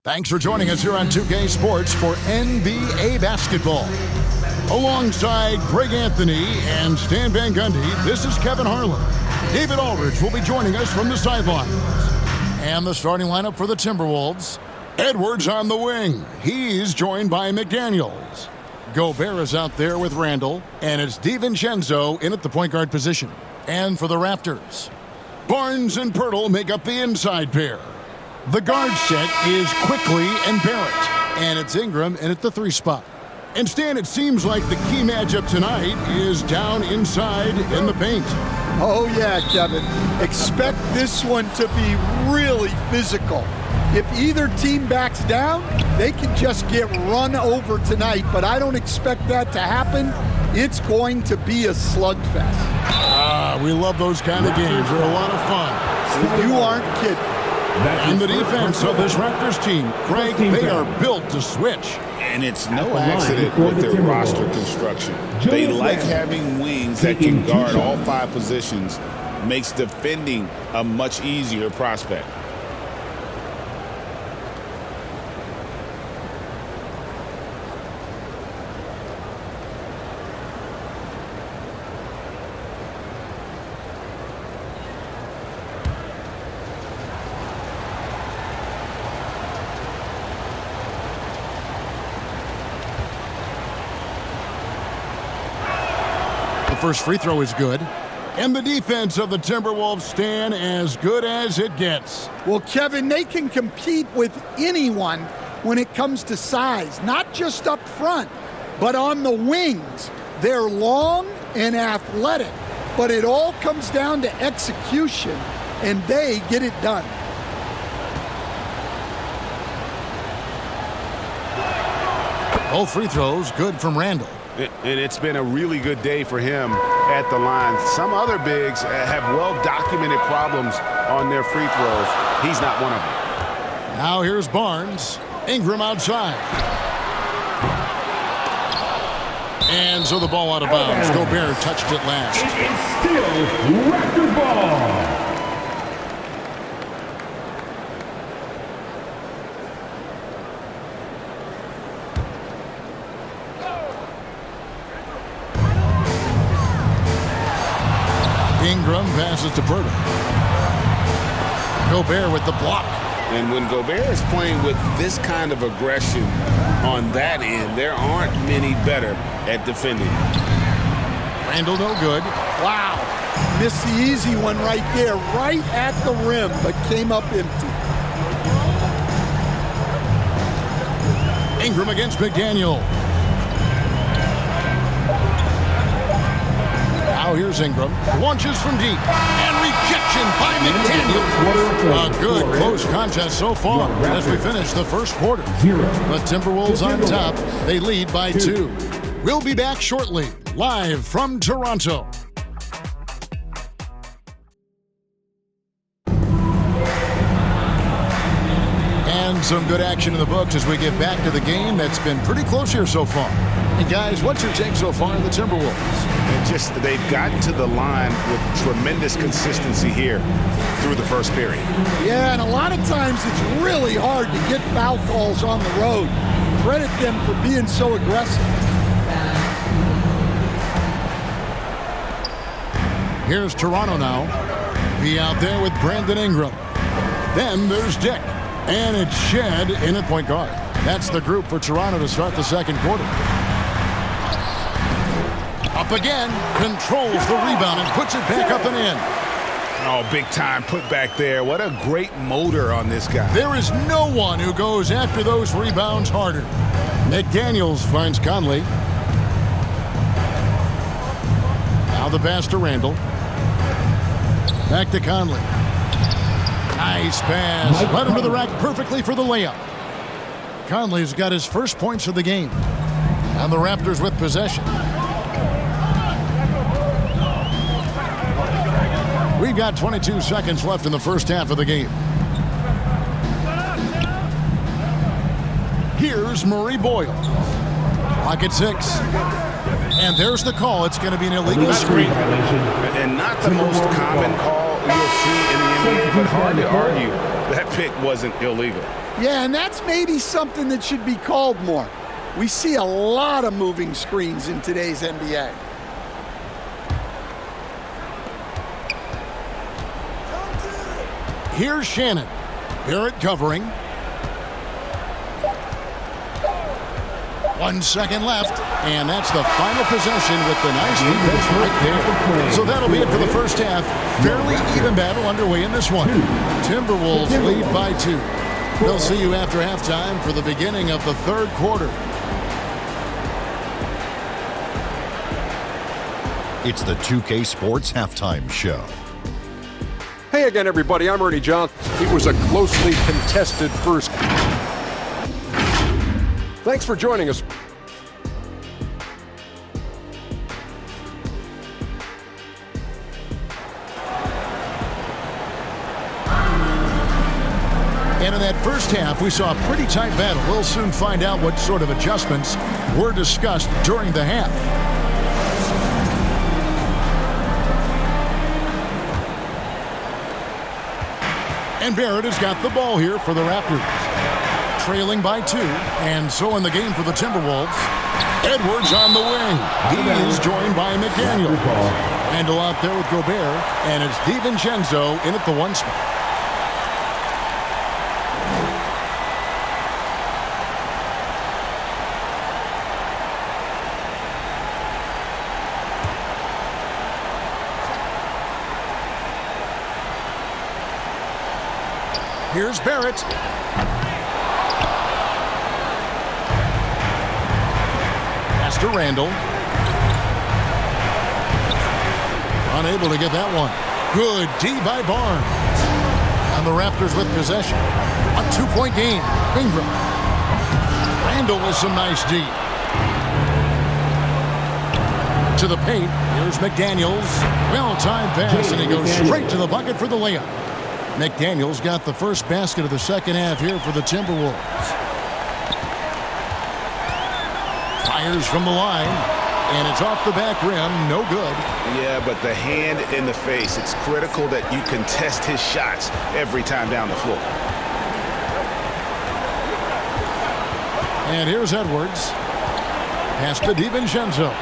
Thanks for joining us here on 2K Sports for NBA basketball. Alongside Greg Anthony and Stan Van Gundy, this is Kevin Harlan. David Aldridge will be joining us from the sidelines. And the starting lineup for the Timberwolves. Edwards on the wing. He's joined by McDaniels. Gobert is out there with Randle. And it's DiVincenzo in at the point guard position. And for the Raptors, Barnes and Pöltl make up the inside pair. The guard set is Quickly and Barrett. And it's Ingram in at the 3 spot. And Stan, it seems like the key matchup tonight is down inside in the paint. Oh yeah, Kevin. Expect this one to be really physical. If either team backs down, they can just get run over tonight, but I don't expect that to happen. It's going to be a slugfest. We love those kind of games. They're a lot of fun. You aren't kidding. And the defense of this Raptors team, Craig, they are built to switch. And it's no accident with their roster construction. They like having wings that can guard all 5 positions. Makes defending a much easier prospect. First free throw is good. And the defense of the Timberwolves stand as good as it gets. Well, Kevin, they can compete with anyone when it comes to size, not just up front, but on the wings. They're long and athletic, but it all comes down to execution, and they get it done. Both free throws good from Randle. And it's been a really good day for him at the line. Some other bigs have well-documented problems on their free throws. He's not one of them. Now here's Barnes. Ingram outside. And so the ball out of bounds. Gobert touched it last. It is still Raptors ball. Ingram passes to Pöltl. Gobert with the block. And when Gobert is playing with this kind of aggression on that end, there aren't many better at defending. Randle no good. Wow. Missed the easy one right there, right at the rim, but came up empty. Ingram against McDaniel. Now here's Ingram. Launches from deep. And rejection by McDaniel. A good close contest so far as we finish the first quarter. The Timberwolves on top. They lead by 2. We'll be back shortly, live from Toronto. And some good action in the books as we get back to the game that's been pretty close here so far. And guys, what's your take so far in the Timberwolves? They've gotten to the line with tremendous consistency here through the first period. Yeah, and a lot of times it's really hard to get foul calls on the road. Credit them for being so aggressive. Here's Toronto now. Be out there with Brandon Ingram. Then there's Dick. And it's Shed in at point guard. That's the group for Toronto to start the second quarter. Up again, controls the rebound and puts it back up and in. Oh, big time put back there. What a great motor on this guy. There is no one who goes after those rebounds harder. McDaniels finds Conley. Now the pass to Randle. Back to Conley. Nice pass. Led him to the rack perfectly for the layup. Conley's got his first points of the game. And the Raptors with possession. We've got 22 seconds left in the first half of the game. Here's Murray Boyle. Clock at 6. And there's the call. It's going to be an illegal screen. And not the most common call you'll see in the NBA, but hard to argue That pick wasn't illegal. Yeah, and that's maybe something that should be called more. We see a lot of moving screens in today's NBA. Here's Shannon. Barrett covering. 1 second left, and that's the final possession with the nice defense right there. So that'll be it for the first half. Fairly even battle underway in this one. Timberwolves lead by 2. We'll see you after halftime for the beginning of the third quarter. It's the 2K Sports Halftime Show. Hey again, everybody. I'm Ernie Johnson. It was a closely contested first. Thanks for joining us. And in that first half, we saw a pretty tight battle. We'll soon find out what sort of adjustments were discussed during the half. And Barrett has got the ball here for the Raptors. Trailing by 2, and so in the game for the Timberwolves. Edwards on the wing. He is joined by McDaniel. Randle out there with Gobert, and it's DiVincenzo in at the 1 spot. Here's Barrett. Pass to Randle. Unable to get that one. Good D by Barnes. And the Raptors with possession. A 2-point game. Ingram. Randle with some nice D. To the paint. Here's McDaniels. Well-timed pass, and he goes straight to the bucket for the layup. McDaniels got the first basket of the second half here for the Timberwolves. Fires from the line, and it's off the back rim, no good. Yeah, but the hand in the face, it's critical that you contest his shots every time down the floor. And here's Edwards. Pass to DiVincenzo.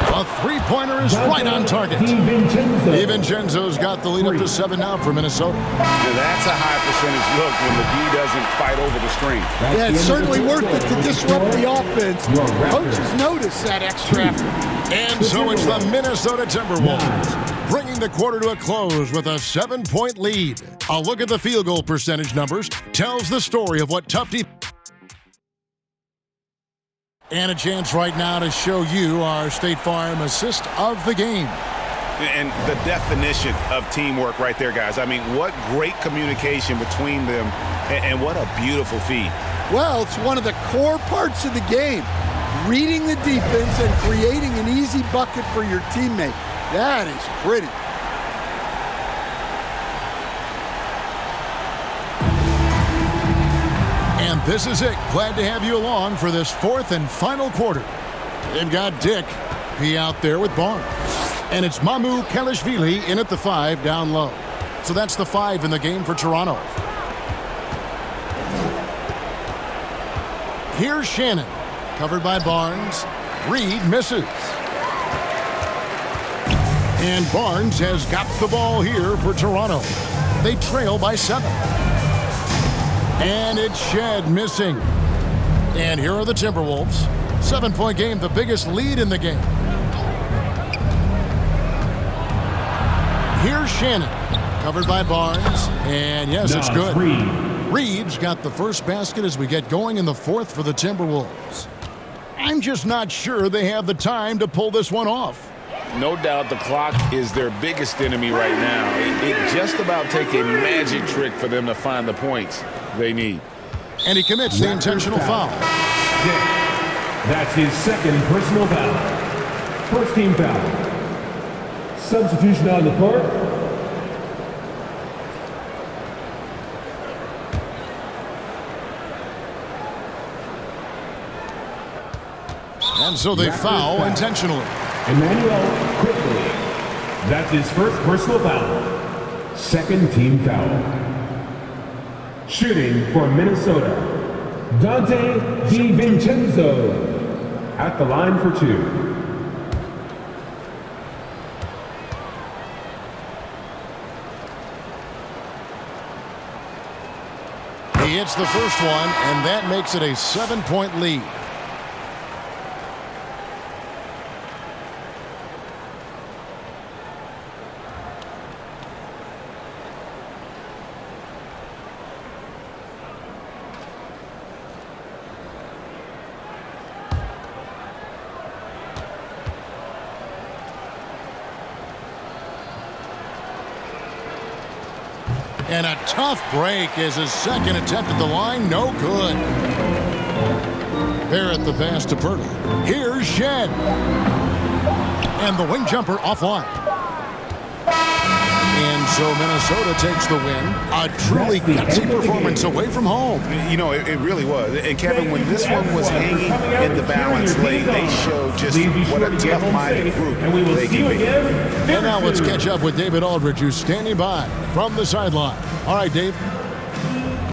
A three-pointer is right on target. DiVincenzo's got the lead up to 7 now for Minnesota. Now that's a high percentage look when the D doesn't fight over the screen. Yeah, it's certainly worth it to disrupt the offense. Coaches notice that extra effort. And so it's the Minnesota Timberwolves, bringing the quarter to a close with a 7-point lead. A look at the field goal percentage numbers tells the story of what tough defense. And a chance right now to show you our State Farm assist of the game. And the definition of teamwork right there, guys. I mean, what great communication between them, and what a beautiful feed. Well, it's one of the core parts of the game. Reading the defense and creating an easy bucket for your teammate. That is pretty. And this is it. Glad to have you along for this fourth and final quarter. They've got Dick P out there with Barnes. And it's Mamu Kelishvili in at the 5 down low. So that's the 5 in the game for Toronto. Here's Shannon. Covered by Barnes. Reed misses. And Barnes has got the ball here for Toronto. They trail by 7. And it's Shed missing. And here are the Timberwolves. 7-point game, the biggest lead in the game. Here's Shannon. Covered by Barnes. And yes, it's good. Reed's got the first basket as we get going in the fourth for the Timberwolves. I'm just not sure they have the time to pull this one off. No doubt the clock is their biggest enemy right now. It just about takes a magic trick for them to find the points they need. And he commits the intentional foul. That's his second personal foul. First team foul. Substitution on the court. And so they foul intentionally. Emmanuel quickly. That's his first personal foul. Second team foul. Shooting for Minnesota, Dante DiVincenzo. At the line for 2. He hits the first one, and that makes it a 7-point lead. And a tough break is his second attempt at the line. No good. Barrett the pass to Pöltl. Here's Shed. And the wing jumper offline. And so Minnesota takes the win. A truly gutsy performance away from home. You know, it really was. And Kevin, when this one was hanging in the balance lane, they showed just what a tough-minded group they can be. And now let's catch up with David Aldridge, who's standing by from the sideline. All right, Dave.